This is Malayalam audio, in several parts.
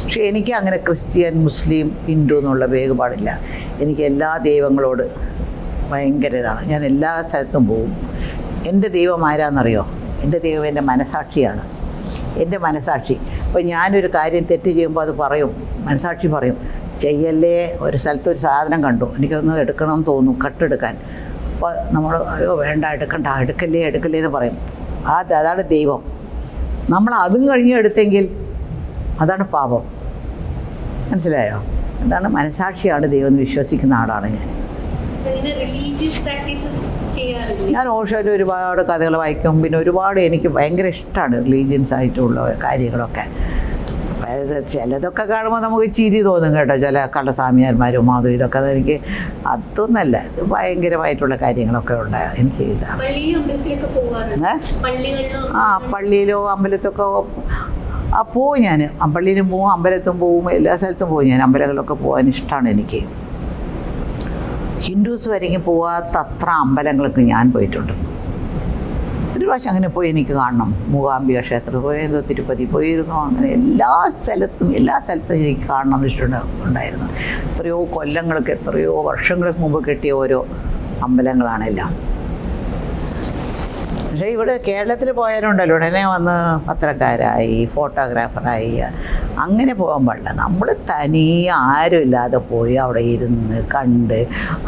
പക്ഷേ എനിക്ക് അങ്ങനെ ക്രിസ്ത്യൻ, മുസ്ലിം, ഹിന്ദു എന്നുള്ള വേറുപാടില്ല. എനിക്ക് എല്ലാ ദൈവങ്ങളോട് ഭയങ്കര ഇതാണ്. ഞാൻ എല്ലാ സ്ഥലത്തും പോവും. എൻ്റെ ദൈവം ആരാന്നറിയോ? എൻ്റെ ദൈവം എൻ്റെ മനസാക്ഷിയാണ്. എൻ്റെ മനസാക്ഷി. അപ്പോൾ ഞാനൊരു കാര്യം തെറ്റ് ചെയ്യുമ്പോൾ അത് പറയും, മനസാക്ഷി പറയും, ചെയ്യല്ലേ. ഒരു സ്ഥലത്ത് ഒരു സാധനം കണ്ടു, എനിക്കൊന്ന് എടുക്കണമെന്ന് തോന്നും, കട്ടെടുക്കാൻ. അപ്പോൾ നമ്മൾ അയ്യോ വേണ്ട, എടുക്കല്ലേ എന്ന് പറയും. അതാണ് ദൈവം. നമ്മൾ അതും കഴിഞ്ഞ് എടുത്തെങ്കിൽ അതാണ് പാപം. മനസ്സിലായോ? അതാണ് മനസാക്ഷിയാണ് ദൈവം എന്ന് വിശ്വസിക്കുന്ന ആളാണ് ഞാൻ. ഞാൻ ഓഷോയിൽ ഒരുപാട് കഥകൾ വായിക്കും. പിന്നെ ഒരുപാട് എനിക്ക് ഭയങ്കര ഇഷ്ടമാണ് റിലീജിയൻസ് ആയിട്ടുള്ള കാര്യങ്ങളൊക്കെ. അതായത് ചിലതൊക്കെ കാണുമ്പോൾ നമുക്ക് ചിരി തോന്നും കേട്ടോ, ചില കള്ളസ്വാമിയാന്മാരും അതും ഇതൊക്കെ. അതെനിക്ക് അതൊന്നല്ല, ഇത് ഭയങ്കരമായിട്ടുള്ള കാര്യങ്ങളൊക്കെ ഉണ്ടായ എനിക്ക് ഇതാണ്. പള്ളിയിലോ അമ്പലത്തൊക്കെ പോവും ഞാൻ. പള്ളിയിലും പോവും, അമ്പലത്തും പോവും, എല്ലാ സ്ഥലത്തും പോവും ഞാൻ. അമ്പലങ്ങളിലൊക്കെ പോകാൻ ഇഷ്ടമാണ് എനിക്ക്. ഹിന്ദുസ് വരെയും പോകാത്ത അത്ര അമ്പലങ്ങൾക്ക് ഞാൻ പോയിട്ടുണ്ട്. ഒരു പ്രാവശ്യം അങ്ങനെ പോയി എനിക്ക് കാണണം. മൂകാംബിക ക്ഷേത്രത്തിൽ പോയതോ, തിരുപ്പതി പോയിരുന്നു. അങ്ങനെ എല്ലാ സ്ഥലത്തും എനിക്ക് കാണണം എന്ന് ഇഷ്ടമുണ്ടായിരുന്നു. എത്രയോ കൊല്ലങ്ങൾക്ക്, എത്രയോ വർഷങ്ങൾക്ക് മുമ്പ് കെട്ടിയ ഓരോ അമ്പലങ്ങളാണെല്ലാം. പക്ഷേ ഇവിടെ കേരളത്തിൽ പോയാലുണ്ടല്ലോ, ഉടനെ വന്ന് പത്രക്കാരായി, ഫോട്ടോഗ്രാഫറായി, അങ്ങനെ പോകാൻ പാടില്ല. നമ്മൾ തനിയെ ആരുമില്ലാതെ പോയി അവിടെ ഇരുന്ന് കണ്ട്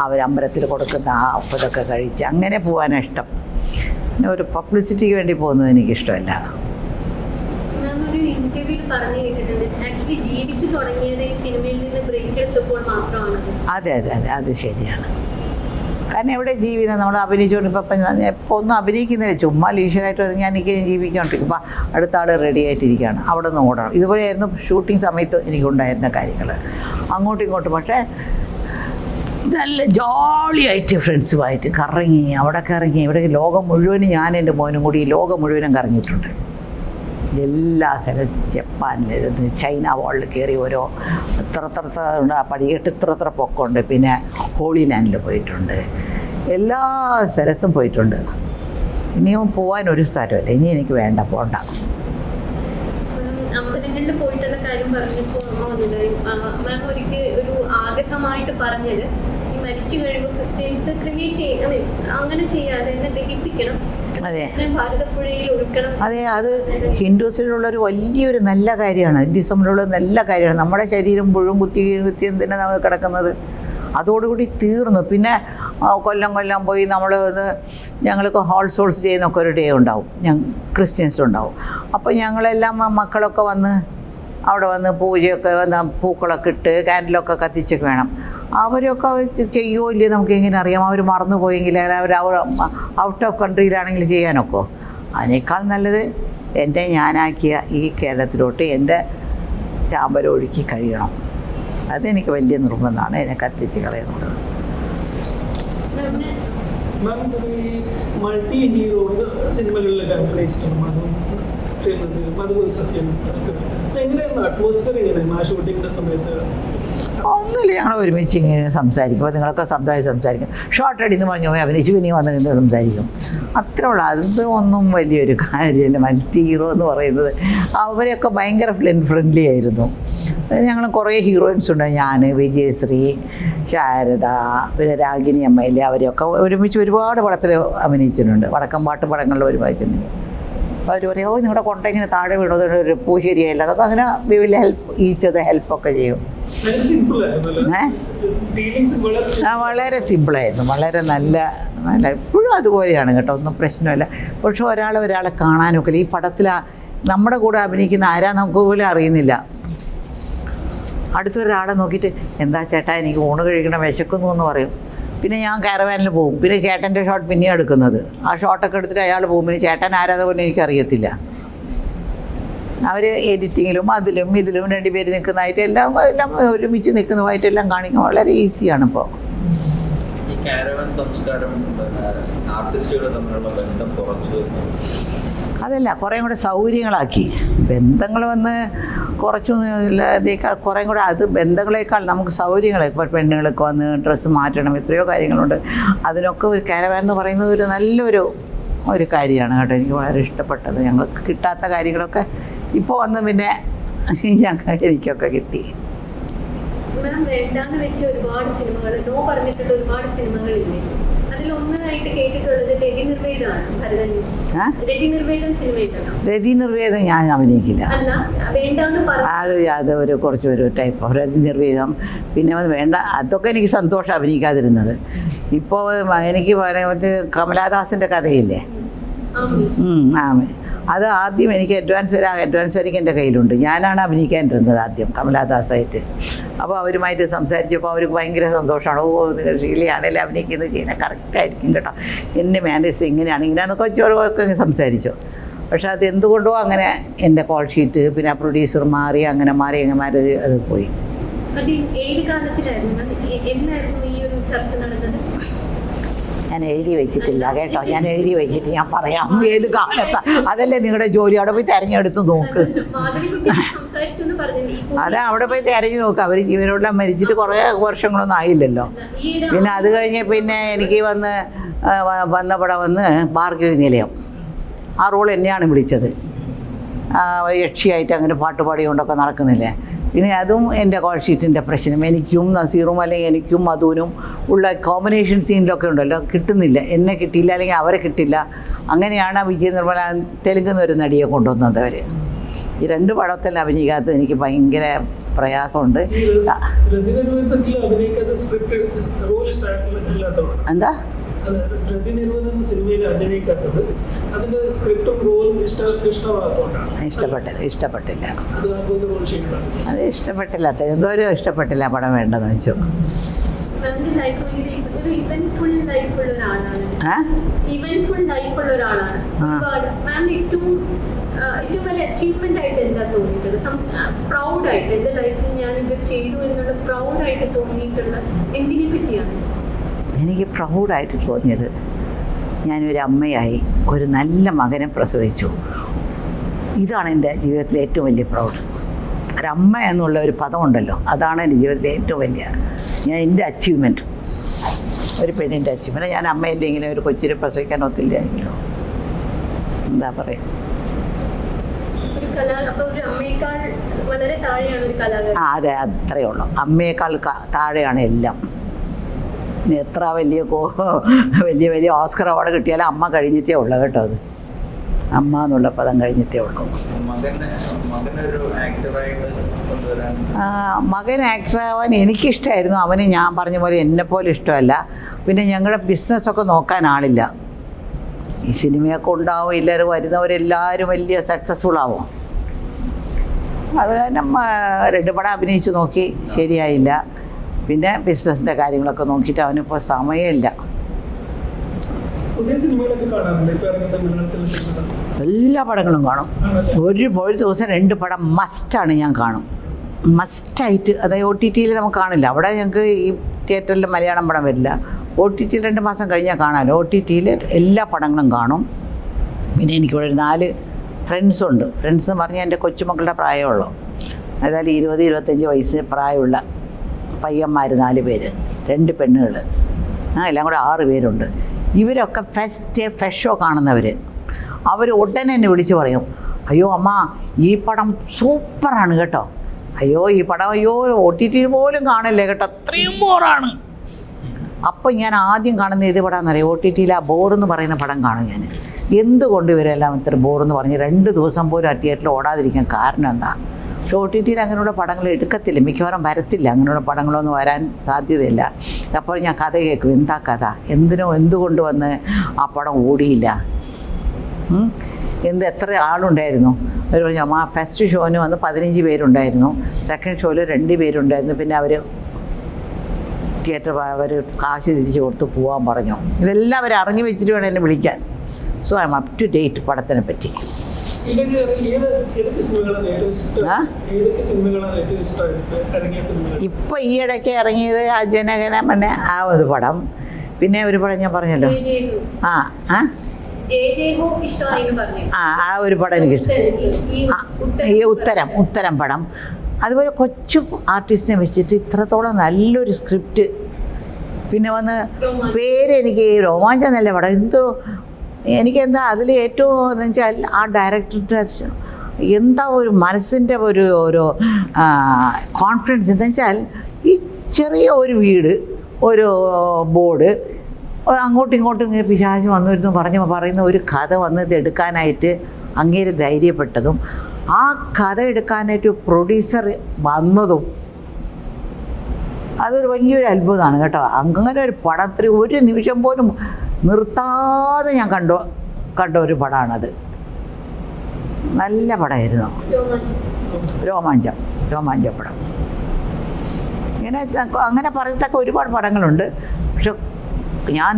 അവരമ്പലത്തിൽ കൊടുക്കുന്ന അപ്പതൊക്കെ കഴിച്ച് അങ്ങനെ പോകാനാണ് ഇഷ്ടം. പിന്നെ ഒരു പബ്ലിസിറ്റിക്ക് വേണ്ടി പോകുന്നത് എനിക്കിഷ്ടമല്ല. അതെ അത് ശരിയാണ്. കാരണം എവിടെ ജീവിതം നമ്മൾ അഭിനയിച്ചുകൊണ്ട് ഇപ്പോൾ ഒന്നും അഭിനയിക്കുന്നില്ല, ചുമ്മാ ലീഷറായിട്ട് എനിക്ക് ജീവിക്കാണ്ടിരിക്കും. ഇപ്പം അടുത്ത ആൾ റെഡി ആയിട്ടിരിക്കുകയാണ്, അവിടെ നിന്ന് ഓടണം. ഇതുപോലെയായിരുന്നു ഷൂട്ടിംഗ് സമയത്ത് എനിക്കുണ്ടായിരുന്ന കാര്യങ്ങൾ, അങ്ങോട്ടും ഇങ്ങോട്ടും. പക്ഷേ നല്ല ജോളിയായിട്ട് ഫ്രണ്ട്സുമായിട്ട് കറങ്ങി, അവിടെ ലോകം മുഴുവനും, ഞാൻ എൻ്റെ മോനും കൂടി ലോകം മുഴുവനും കറങ്ങിയിട്ടുണ്ട്. എല്ലാ സ്ഥലത്തും ജപ്പാനിലിരുന്ന് ചൈന വാളിൽ കയറി ഓരോ ഇത്ര പടികെട്ട് ഇത്ര പൊക്കമുണ്ട്. പിന്നെ ഹോളി ലാൻഡിൽ പോയിട്ടുണ്ട്, എല്ലാ സ്ഥലത്തും പോയിട്ടുണ്ട്. ഇനിയും പോകാൻ ഒരു സ്ഥലമല്ല, ഇനി എനിക്ക് വേണ്ട, പോണ്ട. അമ്പലങ്ങളിൽ പോയിട്ടുള്ള കാര്യം പറഞ്ഞപ്പോൾ മാം ഒരിക്കൽ ഒരു ആഗ്രഹമായിട്ട് പറഞ്ഞത്, ഈ മരിച്ചു കഴിയുമ്പോൾ ക്രിസ്ത്യൻസ് ക്രിമേറ്റ് ചെയ്യണം, അങ്ങനെ ചെയ്യാതെ എന്നെ ദഹിപ്പിക്കണം, ഭാരതപ്പുഴയിൽ ഒഴുക്കണം. അതെ, അത് ഹിന്ദുസിലുള്ളൊരു വലിയൊരു നല്ല കാര്യമാണ്. ഹിന്ദുസമിലുള്ള നല്ല കാര്യമാണ്. നമ്മുടെ ശരീരം മുഴുവൻ കുത്തി എന്തിനാ നമ്മൾ കിടക്കുന്നത്? അതോടുകൂടി തീർന്നു. പിന്നെ കൊല്ലം പോയി നമ്മൾ ഞങ്ങൾക്ക് ഹോൾ സോൾസ് ഡേ എന്നൊക്കെ ഒരു ഡേ ഉണ്ടാവും, ക്രിസ്ത്യൻസിലുണ്ടാവും. അപ്പോൾ ഞങ്ങളെല്ലാം മക്കളൊക്കെ വന്ന് അവിടെ വന്ന് പൂജയൊക്കെ പൂക്കളൊക്കെ ഇട്ട് ക്യാൻഡിലൊക്കെ കത്തിച്ചൊക്കെ വേണം. അവരൊക്കെ ചെയ്യുമോ ഇല്ലയോ നമുക്ക് എങ്ങനെ അറിയാം? അവർ മറന്നു പോയെങ്കിൽ, അവർ ഔട്ട് ഓഫ് കൺട്രിയിലാണെങ്കിൽ ചെയ്യാനൊക്കെ. അതിനേക്കാൾ നല്ലത് എൻ്റെ ഞാനാക്കിയ ഈ കേരളത്തിലോട്ട് എൻ്റെ ചാമ്പലൊഴുക്കി കഴിയണം. അതെനിക്ക് വലിയ നിർബന്ധമാണ്, എന്നെ കത്തിച്ച് കളയുന്നത്. മൾട്ടി ഹീറോ സിനിമകളിലൊക്കെ ഇഷ്ടമാണ്, അതുപോലെ സത്യം, എങ്ങനെയായിരുന്നു അറ്റ്മോസ്ഫിയർ? എങ്ങനെയായിരുന്നു ആ ഷൂട്ടിങ്ങിൻ്റെ സമയത്ത്? ഒന്നുമില്ല, ഞങ്ങൾ ഒരുമിച്ച് ഇങ്ങനെ സംസാരിക്കും. അപ്പോൾ നിങ്ങളൊക്കെ സംസാരിക്കും. ഷോർട്ട് അടിന്ന് പറഞ്ഞു പോയി അഭിനയിച്ച് പിന്നെ വന്ന് നിന്ന് സംസാരിക്കും, അത്രേ ഉള്ളൂ. അത് ഒന്നും വലിയൊരു കാര്യമല്ല. മൾട്ടി ഹീറോ എന്ന് പറയുന്നത് അവരൊക്കെ ഭയങ്കര ഫ്രണ്ട്ലി ആയിരുന്നു. ഞങ്ങൾ കുറേ ഹീറോയിൻസ് ഉണ്ട്. ഞാൻ, വിജയശ്രീ, ശാരദ, പിന്നെ രാഗിണി അമ്മയിലെ, അവരെയൊക്കെ ഒരുമിച്ച് ഒരുപാട് പടത്തിൽ അഭിനയിച്ചിട്ടുണ്ട്. വടക്കംപാട്ട് പടങ്ങളിൽ ഒരുമിച്ചിട്ടുണ്ട്. അവർ പറയും, നിങ്ങളുടെ കൊണ്ട ഇങ്ങനെ താഴെ വീണത് ഒരു പൂ ശരിയായില്ല, അതൊക്കെ അങ്ങനെ വി വിൽ ഹെൽപ്പ് ഈച്ചത് ഹെൽപ്പൊക്കെ ചെയ്യും. വളരെ സിമ്പിളായിരുന്നു, വളരെ നല്ല ഇപ്പോഴും അതുപോലെയാണ് കേട്ടോ, ഒന്നും പ്രശ്നമില്ല. പക്ഷെ ഒരാളെ കാണാനൊക്കെ ഈ പടത്തിൽ നമ്മുടെ കൂടെ അഭിനയിക്കുന്ന ആരാ നമുക്ക് പോലും അറിയുന്നില്ല. അടുത്തൊരാളെ നോക്കിയിട്ട് എന്താ ചേട്ടാ എനിക്ക് ഊണ് കഴിക്കണം, വിശക്കുന്നു എന്ന് പറയും. പിന്നെ ഞാൻ കാരവാനിൽ പോകും. പിന്നെ ചേട്ടൻ്റെ ഷോട്ട് പിന്നെയാണ് എടുക്കുന്നത്. ആ ഷോട്ടൊക്കെ എടുത്തിട്ട് അയാൾ പോകും. പിന്നെ ചേട്ടൻ ആരാധ പോലെ എനിക്കറിയത്തില്ല. അവർ എഡിറ്റിങ്ങിലും അതിലും ഇതിലും രണ്ടുപേര് നിൽക്കുന്നതായിട്ട് എല്ലാം ഒരുമിച്ച് നിൽക്കുന്നതായിട്ടെല്ലാം കാണിക്കും. വളരെ ഈസിയാണ് ഇപ്പോൾ. ഈ കാരവാൻ സംസ്കാരം ആർട്ടിസ്റ്റുകൾ തമ്മിലുള്ള ബന്ധം കുറച്ചു. അതല്ല, കുറേ കൂടെ സൗകര്യങ്ങളാക്കി. ബന്ധങ്ങൾ വന്ന് കുറച്ചൊന്നുമില്ലാതേക്കാൾ കുറേ കൂടെ അത് ബന്ധങ്ങളേക്കാൾ നമുക്ക് സൗകര്യങ്ങൾ. ഇപ്പോൾ പെണ്ണുങ്ങൾക്ക് വന്ന് ഡ്രസ്സ് മാറ്റണം, എത്രയോ കാര്യങ്ങളുണ്ട്. അതിനൊക്കെ ഒരു കാരവാൻ എന്ന് പറയുന്നത് ഒരു നല്ലൊരു കാര്യമാണ് കേട്ടോ. എനിക്ക് വളരെ ഇഷ്ടപ്പെട്ടത്. ഞങ്ങൾക്ക് കിട്ടാത്ത കാര്യങ്ങളൊക്കെ ഇപ്പോൾ വന്ന് പിന്നെ എനിക്കൊക്കെ കിട്ടി. മാം വേണ്ടാന്ന് വെച്ച ഒരുപാട് സിനിമകൾ, നോ പറഞ്ഞിട്ടുള്ള ഒരുപാട് സിനിമകളില്ലേ? അതിലൊന്നായിട്ട് കേട്ടിട്ടുള്ളത് രതി നിർവേദമാണ്. രതി നിർവേദം സിനിമയിട്ടല്ലോ. രതി നിർവേദം ഞാൻ അഭിനയിക്കില്ല. അല്ല, വേണ്ടാന്ന് അത് ഒരു കുറച്ചൊരു ടൈപ്പ് ഓഫ് രതി നിർവേദം. പിന്നെ അത് വേണ്ട, അതൊക്കെ എനിക്ക് സന്തോഷം അഭിനയിക്കാതിരുന്നത്. ഇപ്പോൾ എനിക്ക് പറയുന്നത് കമലാദാസിൻ്റെ കഥയില്ലേ, അത് ആദ്യം എനിക്ക് അഡ്വാൻസ് വരെയ്ക്ക് എൻ്റെ കയ്യിലുണ്ട്. ഞാനാണ് അഭിനയിക്കാനിരുന്നത് ആദ്യം കമലാദാസായിട്ട്. അപ്പോൾ അവരുമായിട്ട് സംസാരിച്ചപ്പോൾ അവർക്ക് ഭയങ്കര സന്തോഷമാണ്. ഓ, ഷീലയാണെങ്കിലും അഭിനയിക്കുന്നത് ചെയ്യുന്നത് കറക്റ്റായിരിക്കും കേട്ടോ, എൻ്റെ മാനേജ് ഇങ്ങനെയാണ് ഇങ്ങനെയാണെന്നൊക്കെ വെച്ചോരൊക്കെ സംസാരിച്ചു. പക്ഷെ അത് എന്തുകൊണ്ടോ അങ്ങനെ എൻ്റെ കോൾ ഷീറ്റ് പിന്നെ ആ പ്രൊഡ്യൂസർ മാറി അങ്ങനെ മാറി അത് പോയി. ഞാൻ എഴുതി വെച്ചിട്ടില്ല കേട്ടോ, ഞാൻ എഴുതി വെച്ചിട്ട് ഞാൻ പറയാം ഏത് കാലത്താ. അതല്ലേ നിങ്ങളുടെ ജോലി, അവിടെ പോയി തിരഞ്ഞെടുത്ത് നോക്ക്. അതെ, അവിടെ പോയി തിരഞ്ഞു നോക്ക്. അവർ ജീവനോടെ മരിച്ചിട്ട് കുറേ വർഷങ്ങളൊന്നും ആയില്ലല്ലോ. പിന്നെ അത് കഴിഞ്ഞ് പിന്നെ എനിക്ക് വന്ന പടം ഭാർഗവി നിലയം. ആ റോൾ എന്നെയാണ് വിളിച്ചത്. യക്ഷിയായിട്ട് അങ്ങനെ പാട്ടുപാടിക്കൊണ്ടൊക്കെ നടക്കുന്നില്ലേ. പിന്നെ അതും എൻ്റെ കോൾ ഷീറ്റിൻ്റെ പ്രശ്നം. എനിക്കും നസീറും അല്ലെങ്കിൽ എനിക്കും മധുവിനും ഉള്ള കോമ്പിനേഷൻ സീനിലൊക്കെ ഉണ്ടല്ലോ, കിട്ടുന്നില്ല. എന്നെ കിട്ടിയില്ല, അല്ലെങ്കിൽ അവരെ കിട്ടില്ല. അങ്ങനെയാണ് വിജയ നിർമ്മല തെലുങ്കുന്ന ഒരു നടിയെ കൊണ്ടുവന്നത് അവർ. ഈ 2 പടത്തിൽ അഭിനയിക്കാത്തത് എനിക്ക് ഭയങ്കര പ്രയാസമുണ്ട്. എന്താ ഇഷ്ടപ്പെട്ടില്ല. അത് ഇഷ്ടപ്പെട്ടില്ല, എന്തോരം ഇഷ്ടപ്പെട്ടില്ല പടം വേണ്ടെന്ന് വെച്ചു. ഏറ്റവും വലിയ അച്ചീവ്മെന്റ് ആയിട്ട് എന്താ തോന്നിയിട്ടുള്ളത്? പ്രൗഡായിട്ട് എൻ്റെ ലൈഫിൽ ഞാൻ ഇത് ചെയ്തു എന്നുള്ള പ്രൗഡായിട്ട് തോന്നിയിട്ടുള്ള എന്തിനെ പറ്റിയാണ്? എനിക്ക് പ്രൗഡായിട്ട് തോന്നിയത്, ഞാനൊരു അമ്മയായി ഒരു നല്ല മകനെ പ്രസവിച്ചു. ഇതാണ് എൻ്റെ ജീവിതത്തിലെ ഏറ്റവും വലിയ പ്രൗഡ്. ഒരമ്മ എന്നുള്ള ഒരു പദമുണ്ടല്ലോ, അതാണ് എൻ്റെ ജീവിതത്തിലെ ഏറ്റവും വലിയ എൻ്റെ അച്ചീവ്മെൻറ്റ്. ഒരു പെണ്ണിൻ്റെ അച്ചീവ്മെൻറ്റ്. ഞാൻ അമ്മേൻ്റെ ഇങ്ങനെ ഒരു കൊച്ചിനെ പ്രസവിക്കാൻ ഒത്തില്ലായിരിക്കുമല്ലോ, എന്താ പറയുക. അതെ, അത്രയേ ഉള്ളൂ. അമ്മയേക്കാൾ താഴെയാണ് എല്ലാം. എത്ര വലിയ വലിയ ഓസ്കർ അവാർഡ് കിട്ടിയാലും അമ്മ കഴിഞ്ഞിട്ടേ ഉള്ളൂ കേട്ടോ. അത് അമ്മ എന്നുള്ള പദം കഴിഞ്ഞിട്ടേ ഉള്ളൂ. മകൻ ആക്ടറാവാൻ എനിക്കിഷ്ടമായിരുന്നു. അവന് ഞാൻ പറഞ്ഞ പോലെ എന്നെപ്പോലെ ഇഷ്ടമല്ല. പിന്നെ ഞങ്ങളുടെ ബിസിനസ്സൊക്കെ നോക്കാൻ ആളില്ല. ഈ സിനിമയൊക്കെ ഉണ്ടാവും, എല്ലാവരും വരുന്നവരെല്ലാവരും വലിയ സക്സസ്ഫുൾ ആവും. അത് കാരണം 2 പടം അഭിനയിച്ച് നോക്കി, ശരിയായില്ല. പിന്നെ ബിസിനസ്സിൻ്റെ കാര്യങ്ങളൊക്കെ നോക്കിയിട്ട് അവനിപ്പോൾ സമയമില്ല. എല്ലാ പടങ്ങളും കാണും. ഒരു ദിവസം 2 പടം മസ്റ്റാണ് ഞാൻ കാണും, മസ്റ്റായിട്ട്. അതായത് OTT-യിൽ നമുക്ക് കാണില്ല. അവിടെ ഞങ്ങൾക്ക് ഈ തിയേറ്ററിൽ മലയാളം പടം വരില്ല. OTT 2 മാസം കഴിഞ്ഞാൽ കാണാമല്ലോ. OTT-യിൽ എല്ലാ പടങ്ങളും കാണും. പിന്നെ എനിക്കിവിടെ ഒരു 4 ഫ്രണ്ട്സുണ്ട്. ഫ്രണ്ട്സ് എന്ന് പറഞ്ഞാൽ എൻ്റെ കൊച്ചുമക്കളുടെ പ്രായമുള്ളൂ. അതായത് 20-25 വയസ്സ് പ്രായമുള്ള പയ്യന്മാർ 4 പേര്, 2 പെണ്ണുകൾ, എല്ലാം കൂടെ 6 പേരുണ്ട്. ഇവരൊക്കെ ഫസ്റ്റ് ഷോ കാണുന്നവർ. അവർ ഉടനെ എന്നെ വിളിച്ച് പറയും, അയ്യോ അമ്മ ഈ പടം സൂപ്പറാണ് കേട്ടോ, അയ്യോ ഈ പടം OTT-യിൽ പോലും കാണില്ലേ കേട്ടോ, അത്രയും ബോറാണ്. അപ്പോൾ ഞാൻ ആദ്യം കാണുന്ന ഏത് പടമാണെന്നറിയാം? OTT-യിൽ ആ ബോറെന്ന് പറയുന്ന പടം കാണും ഞാൻ. എന്തുകൊണ്ട് ഇവരെല്ലാം ഇത്ര ബോറെന്ന് പറഞ്ഞ് 2 ദിവസം പോലും ആ തിയേറ്ററിൽ ഓടാതിരിക്കാൻ കാരണം എന്താ? പക്ഷേ OTT-യിൽ അങ്ങനെയുള്ള പടങ്ങൾ എടുക്കത്തില്ല, മിക്കവാറും വരത്തില്ല. അങ്ങനെയുള്ള പടങ്ങളൊന്നും വരാൻ സാധ്യതയില്ല. അപ്പോൾ ഞാൻ കഥ കേൾക്കും, എന്താ കഥ, എന്തുകൊണ്ട് വന്ന് ആ പടം ഓടിയില്ല, എത്ര ആളുണ്ടായിരുന്നു. അവർ പറഞ്ഞു അമ്മ ഫസ്റ്റ് ഷോന് വന്ന് 15 പേരുണ്ടായിരുന്നു, സെക്കൻഡ് ഷോയിൽ 2 പേരുണ്ടായിരുന്നു. പിന്നെ അവർ കാശ് തിരിച്ചു കൊടുത്ത് പോകാൻ പറഞ്ഞു. ഇതെല്ലാം അവർ അറിഞ്ഞു വെച്ചിട്ട് വേണം എന്നെ വിളിക്കാൻ. So I'm up to date പടത്തിനെ പറ്റി. ഇപ്പം ഈ ഇടയ്ക്ക് ഇറങ്ങിയത് ആ ജനഗണമന ആ ഒരു പടം. പിന്നെ ഒരു പടം ഞാൻ പറഞ്ഞല്ലോ, ആ ഒരു പടം എനിക്കിഷ്ടം. ഈ ഉത്തരം പടം. അതുപോലെ കൊച്ചു ആർട്ടിസ്റ്റിനെ വെച്ചിട്ട് ഇത്രത്തോളം നല്ലൊരു സ്ക്രിപ്റ്റ്. പിന്നെ പേരെനിക്ക് രോമാഞ്ചം നല്ല പടം. എനിക്കെന്താ അതിൽ ഏറ്റവും എന്ന് വെച്ചാൽ ആ ഡയറക്ടറുടെ എന്താ ഒരു മനസ്സിൻ്റെ ഒരു കോൺഫിഡൻസ് എന്ന് വെച്ചാൽ ഈ ചെറിയ ഒരു വീട്, ഒരു ബോർഡ്, അങ്ങോട്ടും ഇങ്ങോട്ടും ഇങ്ങനെ പിശാച് വന്നിരുന്നു പറയുന്ന ഒരു കഥ വന്നത് എടുക്കാനായിട്ട് അങ്ങേര് ധൈര്യപ്പെട്ടതും ആ കഥ എടുക്കാനായിട്ട് പ്രൊഡ്യൂസർ വന്നതും അതൊരു വലിയൊരു അത്ഭുതമാണ് കേട്ടോ. അങ്ങനെ ഒരു പടത്തിൽ ഒരു നിമിഷം പോലും നിർത്താതെ ഞാൻ കണ്ട ഒരു പടമാണത്. നല്ല പടമായിരുന്നു. രോമാഞ്ചം പടം. അങ്ങനെ പറയത്തക്ക ഒരുപാട് പടങ്ങളുണ്ട്. പക്ഷെ ഞാൻ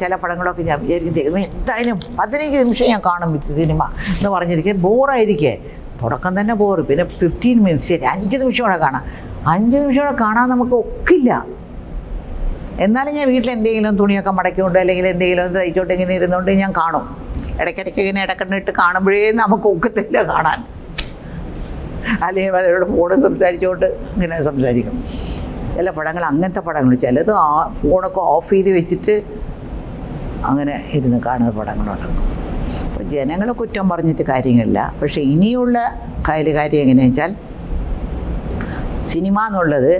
ചില പടങ്ങളൊക്കെ ഞാൻ വിചാരിക്കും എന്തായാലും 15 നിമിഷം ഞാൻ കാണും സിനിമ എന്ന് പറഞ്ഞിരിക്കുക. ബോറായിരിക്കേ, തുടക്കം തന്നെ ബോറ്, പിന്നെ 15 മിനിറ്റ്സ്, ശരി 5 നിമിഷം കൂടെ കാണാം. 5 നിമിഷം കൂടെ കാണാൻ നമുക്ക് ഒക്കില്ല. എന്നാലും ഞാൻ വീട്ടിൽ എന്തെങ്കിലും തുണിയൊക്കെ മടക്കിക്കൊണ്ട് അല്ലെങ്കിൽ എന്തെങ്കിലും തയ്ച്ചോട്ട് ഇങ്ങനെ ഇരുന്നുകൊണ്ട് ഞാൻ കാണും. ഇടയ്ക്കിടയ്ക്ക് ഇങ്ങനെ ഇടക്കണ്ടിട്ട് കാണുമ്പോഴേ നമുക്ക് ഒക്കത്തില്ല കാണാൻ. അല്ലെങ്കിൽ പലരോട് ഫോണിൽ സംസാരിച്ചുകൊണ്ട് ഇങ്ങനെ സംസാരിക്കും. ചില പടങ്ങൾ അങ്ങനത്തെ പടങ്ങൾ, ചിലത് ഫോണൊക്കെ ഓഫ് ചെയ്ത് വെച്ചിട്ട് അങ്ങനെ ഇരുന്ന് കാണുന്ന പടങ്ങളുണ്ട്. അപ്പോൾ ജനങ്ങളെ കുറ്റം പറഞ്ഞിട്ട് കാര്യങ്ങളില്ല. പക്ഷേ ഇനിയുള്ള കാര്യം എങ്ങനെയാണെന്ന് വെച്ചാൽ, സിനിമ എന്നുള്ളത്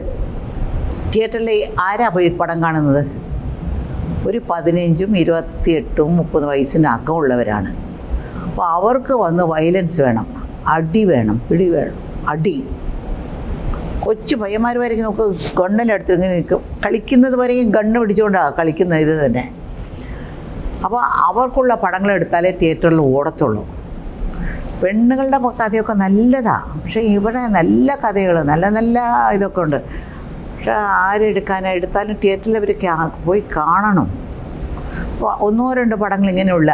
തിയേറ്ററിൽ ആരാ പോയി പടം കാണുന്നത്? ഒരു 15ഉം 28ഉം 30 വയസ്സിൻ്റെ അക്കമുള്ളവരാണ്. അപ്പോൾ അവർക്ക് വന്ന് വയലൻസ് വേണം, അടി വേണം, പിടി വേണം, അടി. കൊച്ചു പയ്യന്മാർ വരെയും നമുക്ക് ഗണ്ണിലെടുത്ത് ഇങ്ങനെ നിൽക്കും. കളിക്കുന്നത് വരെയും ഗണ്ണ് പിടിച്ചുകൊണ്ടാണ് കളിക്കുന്നത് ഇത് തന്നെ. അപ്പോൾ അവർക്കുള്ള പടങ്ങളെടുത്താലേ തിയേറ്ററിൽ ഓടത്തുള്ളൂ. പെണ്ണുങ്ങളുടെ കഥയൊക്കെ നല്ലതാണ്. പക്ഷേ ഇവിടെ നല്ല കഥകൾ, നല്ല ഇതൊക്കെ ഉണ്ട്. പക്ഷെ എടുത്താലും തിയേറ്ററിൽ അവർ പോയി കാണണം. അപ്പോൾ 1-2 പടങ്ങൾ ഇങ്ങനെയുള്ള,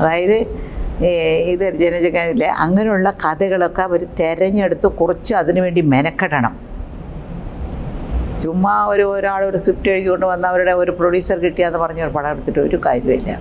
അതായത് ഇത് ജനജഗതിലെ അങ്ങനെയുള്ള കഥകളൊക്കെ അവർ തിരഞ്ഞെടുത്ത് കുറച്ച് അതിനുവേണ്ടി മെനക്കെടണം. ചുമ്മാ ഒരാൾ ഒരു സ്ക്രിപ്റ്റ് എഴുതിക്കൊണ്ട് വന്ന് അവരുടെ ഒരു പ്രൊഡ്യൂസർ കിട്ടിയാന്ന് പറഞ്ഞ ഒരു പടം എടുത്തിട്ട് ഒരു കാര്യമില്ല.